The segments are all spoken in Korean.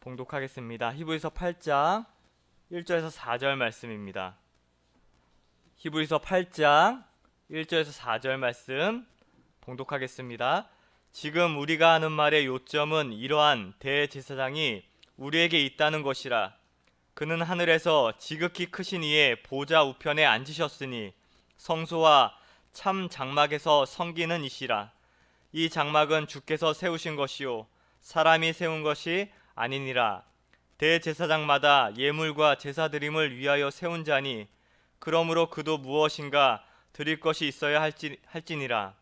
봉독하겠습니다. 히브리서 8장 1절에서 4절 말씀입니다. 히브리서 8장 1절에서 4절 말씀 봉독하겠습니다. 지금 우리가 하는 말의 요점은 이러한 대제사장이 우리에게 있다는 것이라. 그는 하늘에서 지극히 크신 이의 보좌 우편에 앉으셨으니 성소와 참 장막에서 섬기는 이시라. 이 장막은 주께서 세우신 것이요 사람이 세운 것이 아니니라. 대제사장마다 예물과 제사드림을 위하여 세운 자니 그러므로 그도 무엇인가 드릴 것이 있어야 할지니라.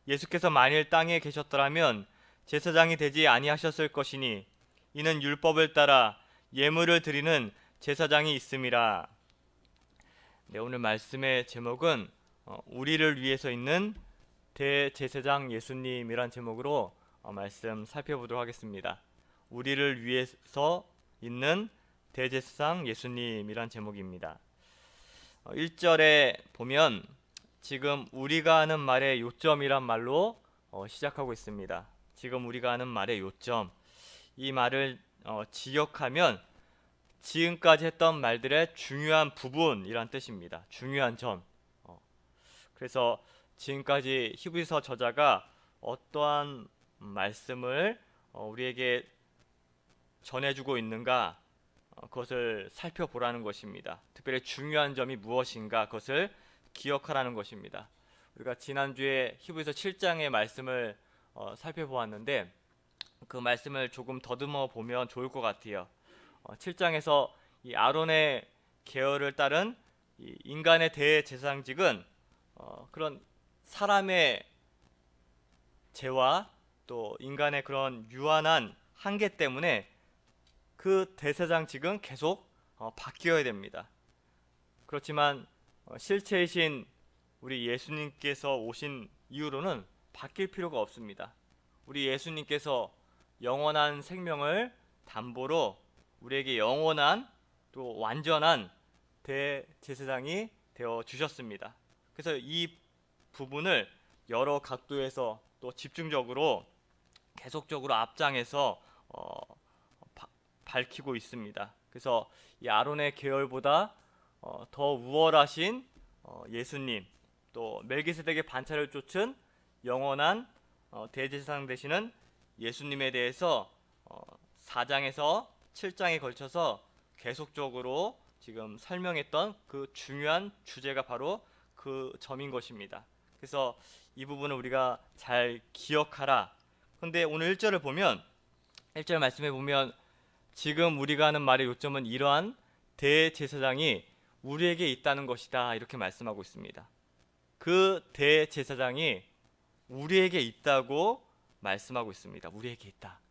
예수께서 만일 땅에 계셨더라면 제사장이 되지 아니하셨을 것이니 이는 율법을 따라 예물을 드리는 제사장이 있음이라. 오늘 말씀의 제목은 우리를 위해서 있는 대제사장 예수님이란 제목으로 말씀 살펴보도록 하겠습니다. 우리를 위해서 있는 대제사장 예수님이란 제목입니다. 1절에 보면 지금 우리가 하는 말의 요점이란 말로 시작하고 있습니다. 지금 우리가 하는 말의 요점, 이 말을 지역하면 지금까지 했던 말들의 중요한 부분이란 뜻입니다. 중요한 점. 그래서 지금까지 히브리서 저자가 어떠한 말씀을 우리에게 전해주고 있는가, 그것을 살펴보라는 것입니다. 특별히 중요한 점이 무엇인가, 그것을 기억하라는 것입니다. 우리가 지난주에 히브리서 7장의 말씀을 살펴보았는데 그 말씀을 조금 더듬어 보면 좋을 것 같아요. 7장에서 이 아론의 계열을 따른 이 인간의 대제사장직은 그런 사람의 죄와 또 인간의 그런 유한한 한계 때문에 그 대제사장직은 계속 바뀌어야 됩니다. 그렇지만 실체이신 우리 예수님께서 오신 이후로는 바뀔 필요가 없습니다. 우리 예수님께서 영원한 생명을 담보로 우리에게 영원한 또 완전한 대제사장이 되어 주셨습니다. 그래서 이 부분을 여러 각도에서 또 집중적으로 계속적으로 앞장에서 밝히고 있습니다. 그래서 이 아론의 계열보다 더 우월하신 예수님, 또 멜기세덱의 반차를 쫓은 영원한 대제사장 되시는 예수님에 대해서 4장에서 7장에 걸쳐서 계속적으로 지금 설명했던 그 중요한 주제가 바로 그 점인 것입니다. 그래서 이 부분을 우리가 잘 기억하라. 그런데 오늘 1절을 보면 1절 말씀에 보면 지금 우리가 하는 말의 요점은 이러한 대제사장이 우리에게 있다는 것이다, 이렇게 말씀하고 있습니다. 그 대제사장이 우리에게 있다고 말씀하고 있습니다. 우리에게 있다.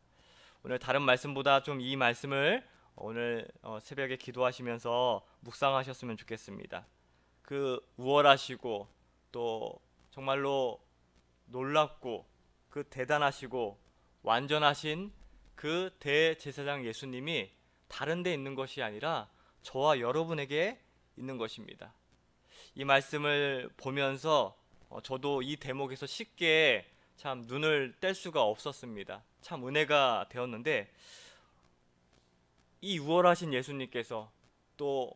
오늘 다른 말씀보다 좀 이 말씀을 오늘 새벽에 기도하시면서 묵상하셨으면 좋겠습니다. 그 우월하시고 또 정말로 놀랍고 그 대단하시고 완전하신 그 대제사장 예수님이 다른 데 있는 것이 아니라 저와 여러분에게 있는 것입니다. 이 말씀을 보면서 저도 이 대목에서 쉽게 참 눈을 뗄 수가 없었습니다. 참 은혜가 되었는데 이 우월하신 예수님께서 또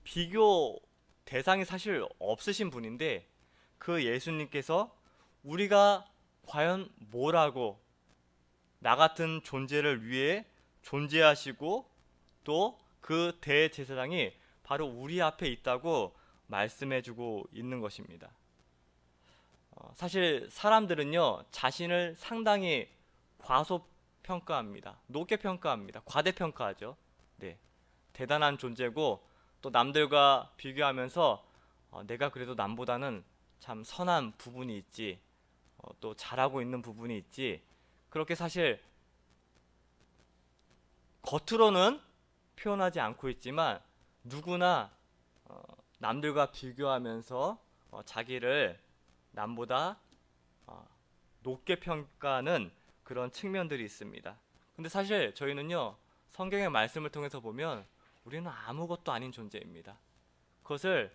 비교 대상이 사실 없으신 분인데 그 예수님께서 우리가 과연 뭐라고 나 같은 존재를 위해 존재하시고 또 그 대제사장이 바로 우리 앞에 있다고 말씀해주고 있는 것입니다. 사실 사람들은요 자신을 상당히 과소평가합니다. 높게 평가합니다. 과대평가하죠. 네, 대단한 존재고 또 남들과 비교하면서 내가 그래도 남보다는 참 선한 부분이 있지, 또 잘하고 있는 부분이 있지, 그렇게 사실 겉으로는 표현하지 않고 있지만 누구나 남들과 비교하면서 자기를 남보다 높게 평가하는 그런 측면들이 있습니다. 근데 사실 저희는요 성경의 말씀을 통해서 보면 우리는 아무것도 아닌 존재입니다. 그것을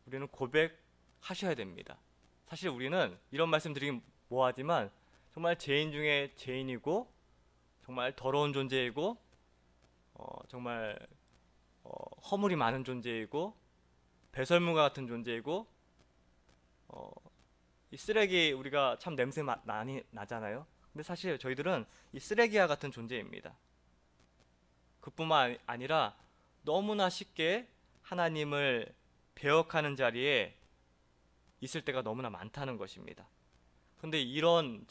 우리는 고백하셔야 됩니다. 사실 우리는 이런 말씀 드리긴 뭐하지만 정말 죄인 중에 죄인이고 정말 더러운 존재이고 정말 허물이 많은 존재이고 배설물과 같은 존재이고 이 쓰레기 우리가 참 냄새 많이 나잖아요. 근데 사실 저희들은 이 쓰레기와 같은 존재입니다. 그뿐만 아니라 너무나 쉽게 하나님을 배역하는 자리에 있을 때가 너무나 많다는 것입니다. 그런데 이런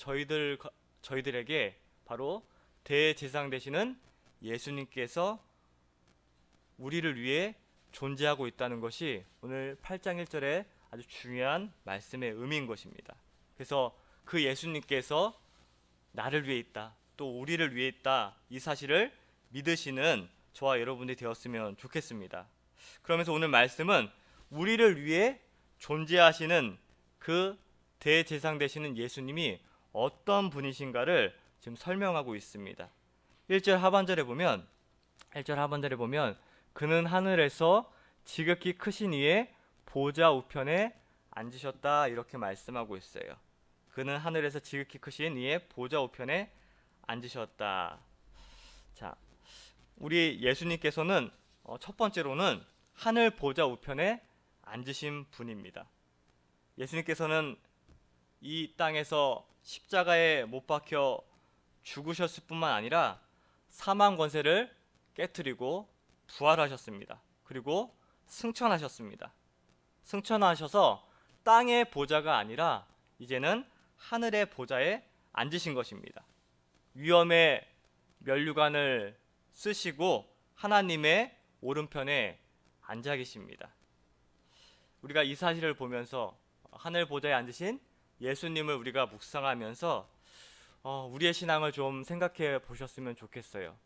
저희들에게 바로 대제사장 되시는 예수님께서 우리를 위해 존재하고 있다는 것이 오늘 8장 1절에 아주 중요한 말씀의 의미인 것입니다. 그래서 그 예수님께서 나를 위해 있다, 또 우리를 위해 있다, 이 사실을 믿으시는 저와 여러분들이 되었으면 좋겠습니다. 그러면서 오늘 말씀은 우리를 위해 존재하시는 그 대제사장 되시는 예수님이 어떤 분이신가를 지금 설명하고 있습니다. 1절 하반절에 보면 그는 하늘에서 지극히 크신 이의 보좌 우편에 앉으셨다, 이렇게 말씀하고 있어요. 그는 하늘에서 지극히 크신 이의 보좌 우편에 앉으셨다. 자, 우리 예수님께서는 첫 번째로는 하늘 보좌 우편에 앉으신 분입니다. 예수님께서는 이 땅에서 십자가에 못 박혀 죽으셨을 뿐만 아니라 사망 권세를 깨뜨리고 부활하셨습니다. 그리고 승천하셨습니다. 승천하셔서 땅의 보좌가 아니라 이제는 하늘의 보좌에 앉으신 것입니다. 위엄의 면류관을 쓰시고 하나님의 오른편에 앉아 계십니다. 우리가 이 사실을 보면서 하늘 보좌에 앉으신 예수님을 우리가 묵상하면서 우리의 신앙을 좀 생각해 보셨으면 좋겠어요.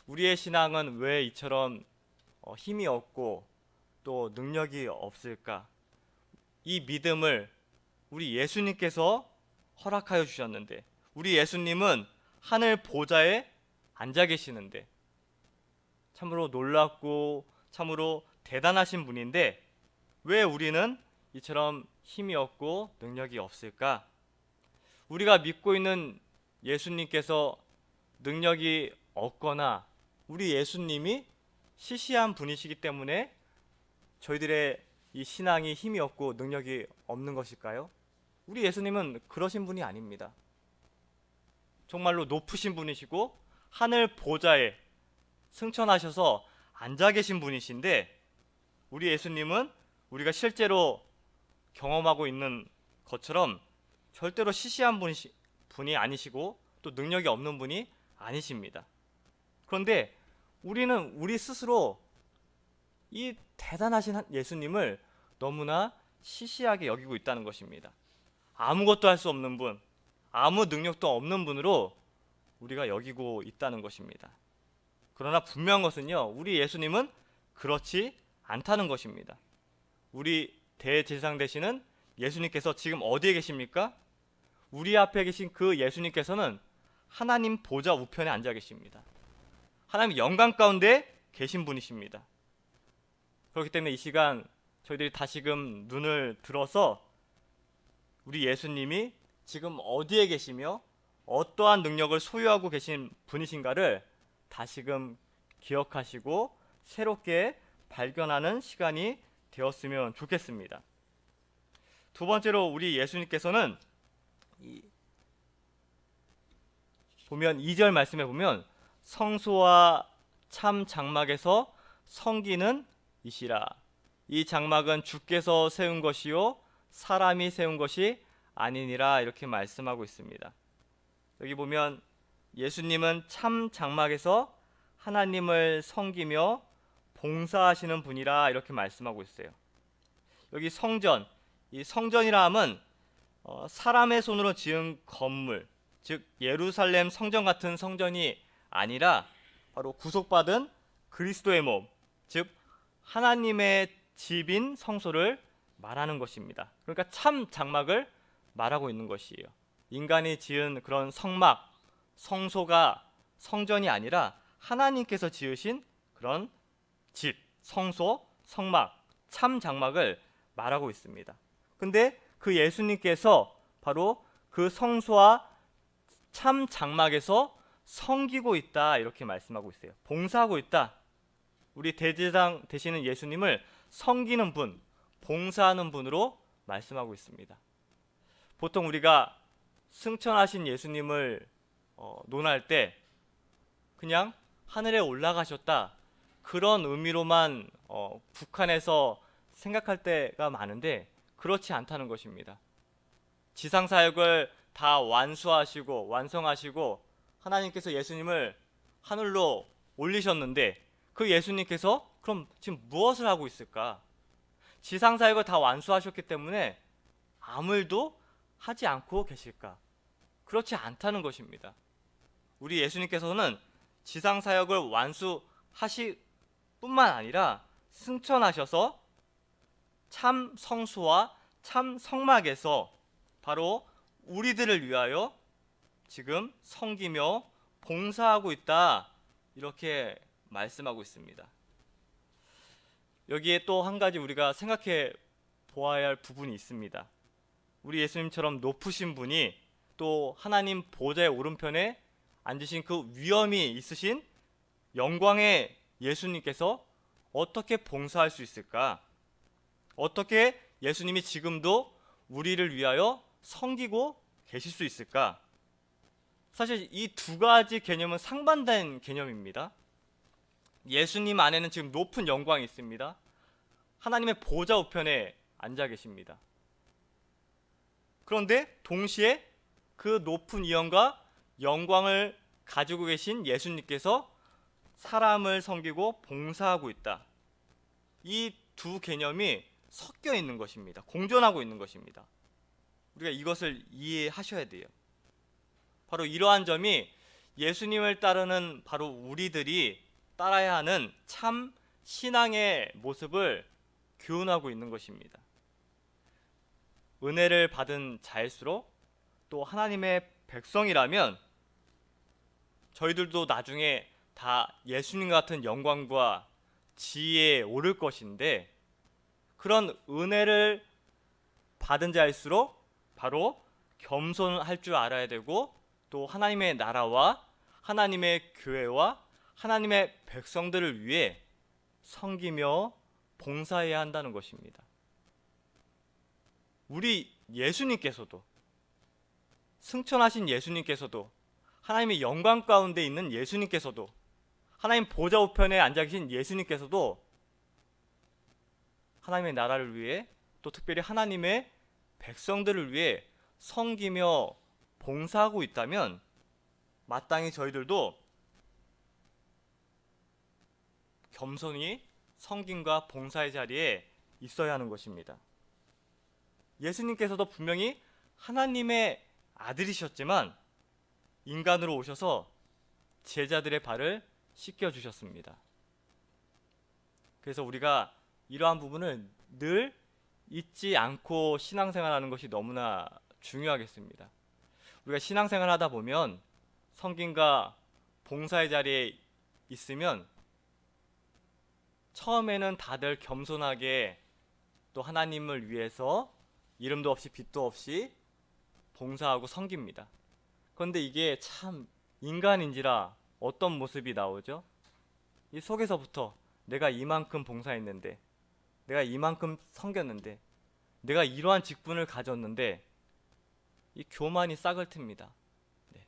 우리의 신앙은 왜 이처럼 힘이 없고 또 능력이 없을까? 이 믿음을 우리 예수님께서 허락하여 주셨는데, 우리 예수님은 하늘 보좌에 앉아 계시는데 참으로 놀랍고 참으로 대단하신 분인데 왜 우리는 이처럼 힘이 없고 능력이 없을까? 우리가 믿고 있는 예수님께서 능력이 없거나 우리 예수님이 시시한 분이시기 때문에 저희들의 이 신앙이 힘이 없고 능력이 없는 것일까요? 우리 예수님은 그러신 분이 아닙니다. 정말로 높으신 분이시고 하늘 보좌에 승천하셔서 앉아 계신 분이신데, 우리 예수님은 우리가 실제로 경험하고 있는 것처럼 절대로 시시한 분이 아니시고 또 능력이 없는 분이 아니십니다. 그런데 우리는 우리 스스로 이 대단하신 예수님을 너무나 시시하게 여기고 있다는 것입니다. 아무것도 할 수 없는 분, 아무 능력도 없는 분으로 우리가 여기고 있다는 것입니다. 그러나 분명한 것은요, 우리 예수님은 그렇지 않다는 것입니다. 우리 대제사장 되시는 예수님께서 지금 어디에 계십니까? 우리 앞에 계신 그 예수님께서는 하나님 보좌 우편에 앉아 계십니다. 하나님 영광 가운데 계신 분이십니다. 그렇기 때문에 이 시간 저희들이 다시금 눈을 들어서 우리 예수님이 지금 어디에 계시며 어떠한 능력을 소유하고 계신 분이신가를 다시금 기억하시고 새롭게 발견하는 시간이 되었으면 좋겠습니다. 두 번째로 우리 예수님께서는 보면 2절 말씀에 보면 성소와 참 장막에서 성기는 이시라. 이 장막은 주께서 세운 것이요 사람이 세운 것이 아니니라, 이렇게 말씀하고 있습니다. 여기 보면 예수님은 참 장막에서 하나님을 섬기며 봉사하시는 분이라, 이렇게 말씀하고 있어요. 여기 성전, 이 성전이라 함은 사람의 손으로 지은 건물, 즉 예루살렘 성전 같은 성전이 아니라 바로 구속받은 그리스도의 몸, 즉 하나님의 집인 성소를 말하는 것입니다. 그러니까 참 장막을 말하고 있는 것이에요. 인간이 지은 그런 성막, 성소가 성전이 아니라 하나님께서 지으신 그런 집, 성소, 성막, 참 장막을 말하고 있습니다. 근데 그 예수님께서 바로 그 성소와 참 장막에서 섬기고 있다 이렇게 말씀하고 있어요. 봉사하고 있다. 우리 대제사장 되시는 예수님을 섬기는 분, 봉사하는 분으로 말씀하고 있습니다. 보통 우리가 승천하신 예수님을 논할 때 그냥 하늘에 올라가셨다 그런 의미로만 국한해서 생각할 때가 많은데 그렇지 않다는 것입니다. 지상 사역을 다 완수하시고 완성하시고 하나님께서 예수님을 하늘로 올리셨는데 그 예수님께서 그럼 지금 무엇을 하고 있을까? 지상 사역을 다 완수하셨기 때문에 아무 일도 하지 않고 계실까? 그렇지 않다는 것입니다. 우리 예수님께서는 지상 사역을 완수하실 뿐만 아니라 승천하셔서 참 성수와 참 성막에서 바로 우리들을 위하여 지금 섬기며 봉사하고 있다 이렇게 말씀하고 있습니다. 여기에 또 한 가지 우리가 생각해 보아야 할 부분이 있습니다. 우리 예수님처럼 높으신 분이 또 하나님 보좌의 오른편에 앉으신 그 위엄이 있으신 영광의 예수님께서 어떻게 봉사할 수 있을까? 어떻게 예수님이 지금도 우리를 위하여 섬기고 계실 수 있을까? 사실 이 두 가지 개념은 상반된 개념입니다. 예수님 안에는 지금 높은 영광이 있습니다. 하나님의 보좌 우편에 앉아 계십니다. 그런데 동시에 그 높은 위엄과 영광을 가지고 계신 예수님께서 사람을 섬기고 봉사하고 있다. 이 두 개념이 섞여 있는 것입니다. 공존하고 있는 것입니다. 우리가 이것을 이해하셔야 돼요. 바로 이러한 점이 예수님을 따르는 바로 우리들이 따라야 하는 참 신앙의 모습을 교훈하고 있는 것입니다. 은혜를 받은 자일수록 또 하나님의 백성이라면 저희들도 나중에 다 예수님 같은 영광과 지혜에 오를 것인데 그런 은혜를 받은 자일수록 바로 겸손할 줄 알아야 되고 또 하나님의 나라와 하나님의 교회와 하나님의 백성들을 위해 섬기며 봉사해야 한다는 것입니다. 우리 예수님께서도 승천하신 예수님께서도 하나님의 영광 가운데 있는 예수님께서도 하나님 보좌 우편에 앉아 계신 예수님께서도 하나님의 나라를 위해 또 특별히 하나님의 백성들을 위해 섬기며 봉사하고 있다면 마땅히 저희들도 겸손히 섬김과 봉사의 자리에 있어야 하는 것입니다. 예수님께서도 분명히 하나님의 아들이셨지만 인간으로 오셔서 제자들의 발을 씻겨주셨습니다. 그래서 우리가 이러한 부분을 늘 잊지 않고 신앙생활하는 것이 너무나 중요하겠습니다. 우리가 신앙생활 하다 보면 섬김과 봉사의 자리에 있으면 처음에는 다들 겸손하게 또 하나님을 위해서 이름도 없이 빛도 없이 봉사하고 섬깁니다. 그런데 이게 참 인간인지라 어떤 모습이 나오죠? 이 속에서부터 내가 이만큼 봉사했는데, 내가 이만큼 섬겼는데, 내가 이러한 직분을 가졌는데 이 교만이 싹을 틉니다. 네.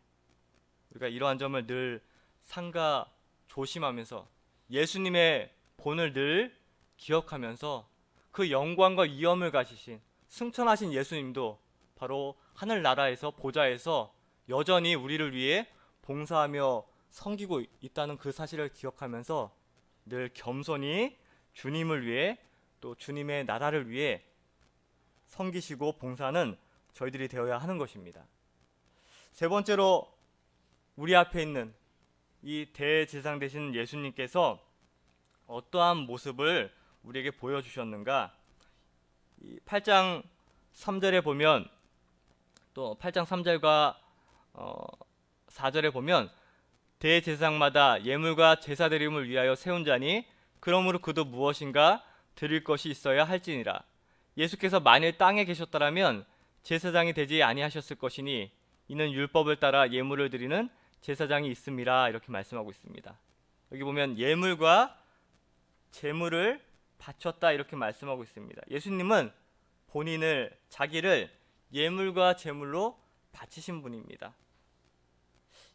우리가 이러한 점을 늘 삼가 조심하면서 예수님의 본을 늘 기억하면서 그 영광과 위엄을 가지신 승천하신 예수님도 바로 하늘나라에서 보좌에서 여전히 우리를 위해 봉사하며 섬기고 있다는 그 사실을 기억하면서 늘 겸손히 주님을 위해 또 주님의 나라를 위해 섬기시고 봉사는 저희들이 되어야 하는 것입니다. 세 번째로 우리 앞에 있는 이 대제사장 되신 예수님께서 어떠한 모습을 우리에게 보여주셨는가? 이 8장 3절에 보면 또 8장 3절과 4절에 보면 대제사장마다 예물과 제사 드림을 위하여 세운 자니 그러므로 그도 무엇인가 드릴 것이 있어야 할지니라. 예수께서 만일 땅에 계셨더라면 제사장이 되지 아니하셨을 것이니 이는 율법을 따라 예물을 드리는 제사장이 있음이라 이렇게 말씀하고 있습니다. 여기 보면 예물과 제물을 바쳤다 이렇게 말씀하고 있습니다. 예수님은 자기를 예물과 제물로 바치신 분입니다.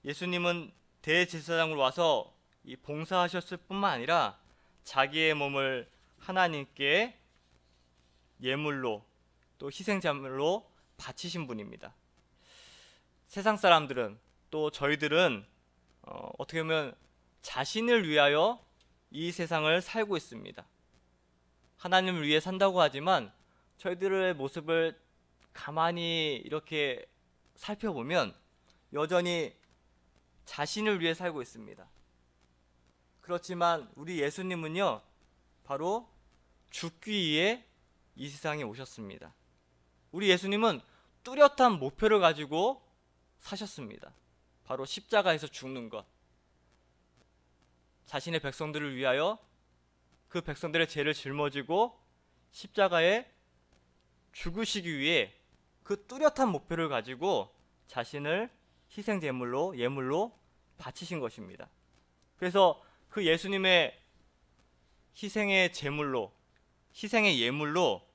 예수님은 대제사장으로 와서 이 봉사하셨을 뿐만 아니라 자기의 몸을 하나님께 예물로 또 희생제물로 바치신 분입니다. 세상 사람들은 또 저희들은 어떻게 보면 자신을 위하여 이 세상을 살고 있습니다. 하나님을 위해 산다고 하지만 저희들의 모습을 가만히 이렇게 살펴보면 여전히 자신을 위해 살고 있습니다. 그렇지만 우리 예수님은요, 바로 죽기 위해 이 세상에 오셨습니다. 우리 예수님은 뚜렷한 목표를 가지고 사셨습니다. 바로 십자가에서 죽는 것. 자신의 백성들을 위하여 그 백성들의 죄를 짊어지고 십자가에 죽으시기 위해 그 뚜렷한 목표를 가지고 자신을 희생제물로 예물로 바치신 것입니다. 그래서 그 예수님의 희생의 제물로, 희생의 예물로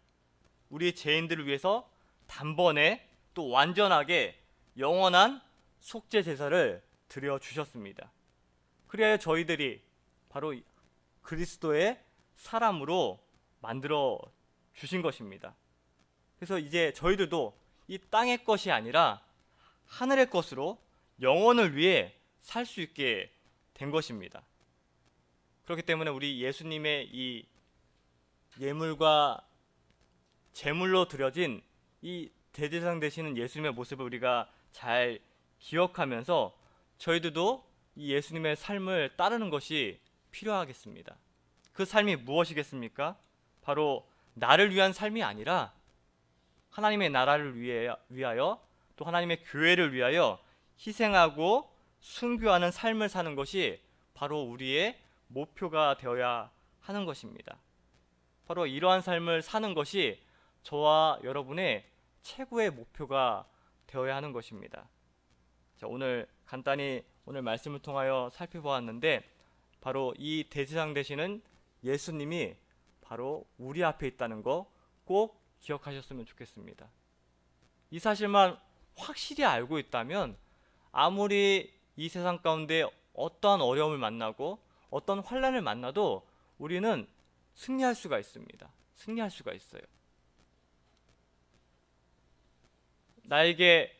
우리 죄인들을 위해서 단번에 또 완전하게 영원한 속죄 제사를 드려 주셨습니다. 그래야 저희들이 바로 그리스도의 사람으로 만들어 주신 것입니다. 그래서 이제 저희들도 이 땅의 것이 아니라 하늘의 것으로 영원을 위해 살 수 있게 된 것입니다. 그렇기 때문에 우리 예수님의 이 예물과 제물로 드려진 이 대제사장 되시는 예수님의 모습을 우리가 잘 기억하면서 저희들도 이 예수님의 삶을 따르는 것이 필요하겠습니다. 그 삶이 무엇이겠습니까? 바로 나를 위한 삶이 아니라 하나님의 나라를 위하여 또 하나님의 교회를 위하여 희생하고 순교하는 삶을 사는 것이 바로 우리의 목표가 되어야 하는 것입니다. 바로 이러한 삶을 사는 것이 저와 여러분의 최고의 목표가 되어야 하는 것입니다. 자, 오늘 간단히 오늘 말씀을 통하여 살펴보았는데 바로 이 대제사장 되시는 예수님이 바로 우리 앞에 있다는 거 꼭 기억하셨으면 좋겠습니다. 이 사실만 확실히 알고 있다면 아무리 이 세상 가운데 어떠한 어려움을 만나고 어떤 환난을 만나도 우리는 승리할 수가 있습니다. 승리할 수가 있어요. 나에게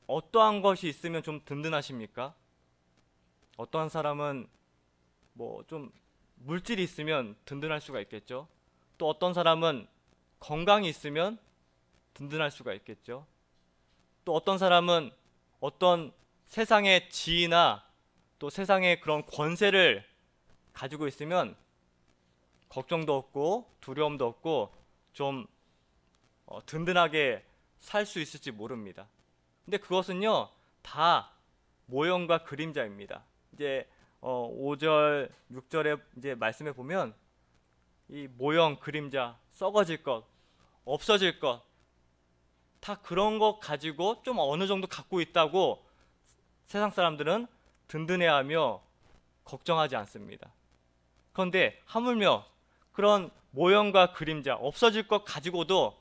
어떠한 것이 있으면 좀 든든하십니까? 어떠한 사람은 뭐 좀 물질이 있으면 든든할 수가 있겠죠. 또 어떤 사람은 건강이 있으면 든든할 수가 있겠죠. 또 어떤 사람은 어떤 세상의 지위나 또 세상의 그런 권세를 가지고 있으면 걱정도 없고 두려움도 없고 좀 든든하게 살 수 있을지 모릅니다. 근데 그것은요 다 모형과 그림자입니다. 이제 5절, 6절에 이제 말씀해 보면 이 모형, 그림자, 썩어질 것, 없어질 것, 다 그런 것 가지고 좀 어느 정도 갖고 있다고 세상 사람들은 든든해하며 걱정하지 않습니다. 그런데 하물며 그런 모형과 그림자, 없어질 것 가지고도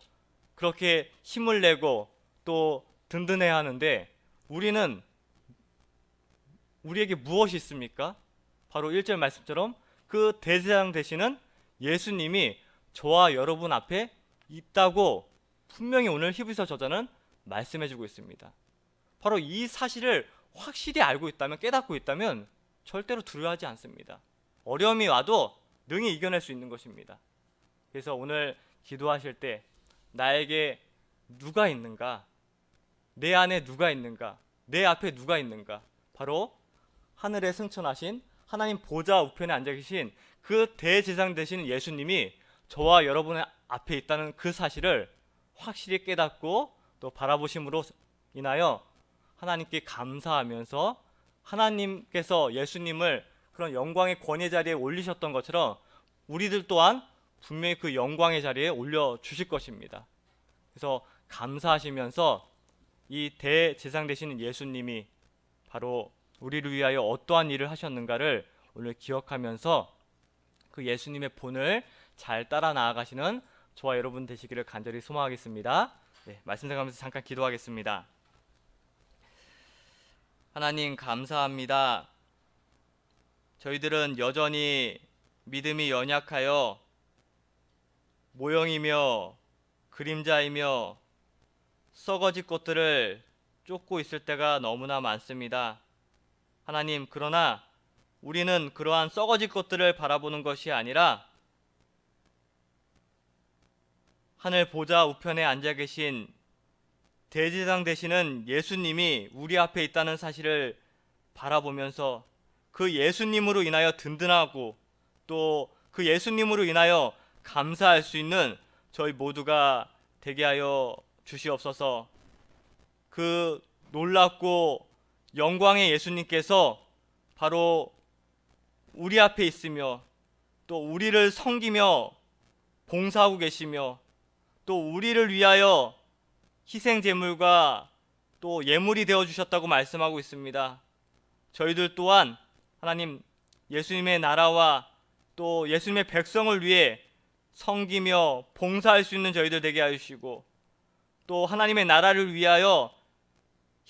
그렇게 힘을 내고 또 든든해하는데 우리는 우리에게 무엇이 있습니까? 바로 1절 말씀처럼 그 대제사장 되시는 예수님이 저와 여러분 앞에 있다고 분명히 오늘 히브리서 저자는 말씀해주고 있습니다. 바로 이 사실을 확실히 알고 있다면, 깨닫고 있다면 절대로 두려워하지 않습니다. 어려움이 와도 능히 이겨낼 수 있는 것입니다. 그래서 오늘 기도하실 때 나에게 누가 있는가? 내 안에 누가 있는가? 내 앞에 누가 있는가? 바로 하늘에 승천하신 하나님 보좌 우편에 앉아 계신 그 대제사장 되시는 예수님이 저와 여러분의 앞에 있다는 그 사실을 확실히 깨닫고 또 바라보심으로 인하여 하나님께 감사하면서 하나님께서 예수님을 그런 영광의 권위 자리에 올리셨던 것처럼 우리들 또한 분명히 그 영광의 자리에 올려주실 것입니다. 그래서 감사하시면서 이 대제사장 되시는 예수님이 바로 우리를 위하여 어떠한 일을 하셨는가를 오늘 기억하면서 그 예수님의 본을 잘 따라 나아가시는 저와 여러분 되시기를 간절히 소망하겠습니다. 네, 말씀 나가면서 잠깐 기도하겠습니다. 하나님 감사합니다. 저희들은 여전히 믿음이 연약하여 모형이며 그림자이며 썩어질 것들을 쫓고 있을 때가 너무나 많습니다. 하나님, 그러나 우리는 그러한 썩어질 것들을 바라보는 것이 아니라 하늘 보좌 우편에 앉아 계신 대제사장 되시는 예수님이 우리 앞에 있다는 사실을 바라보면서 그 예수님으로 인하여 든든하고 또 그 예수님으로 인하여 감사할 수 있는 저희 모두가 되게 하여 주시옵소서. 그 놀랍고 영광의 예수님께서 바로 우리 앞에 있으며 또 우리를 섬기며 봉사하고 계시며 또 우리를 위하여 희생 제물과 또 예물이 되어 주셨다고 말씀하고 있습니다. 저희들 또한 하나님 예수님의 나라와 또 예수님의 백성을 위해 섬기며 봉사할 수 있는 저희들 되게 하시고 또 하나님의 나라를 위하여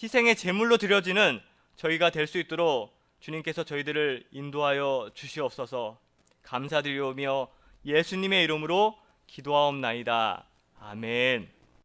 희생의 제물로 드려지는 저희가 될 수 있도록 주님께서 저희들을 인도하여 주시옵소서. 감사드리오며 예수님의 이름으로 기도하옵나이다. 아멘.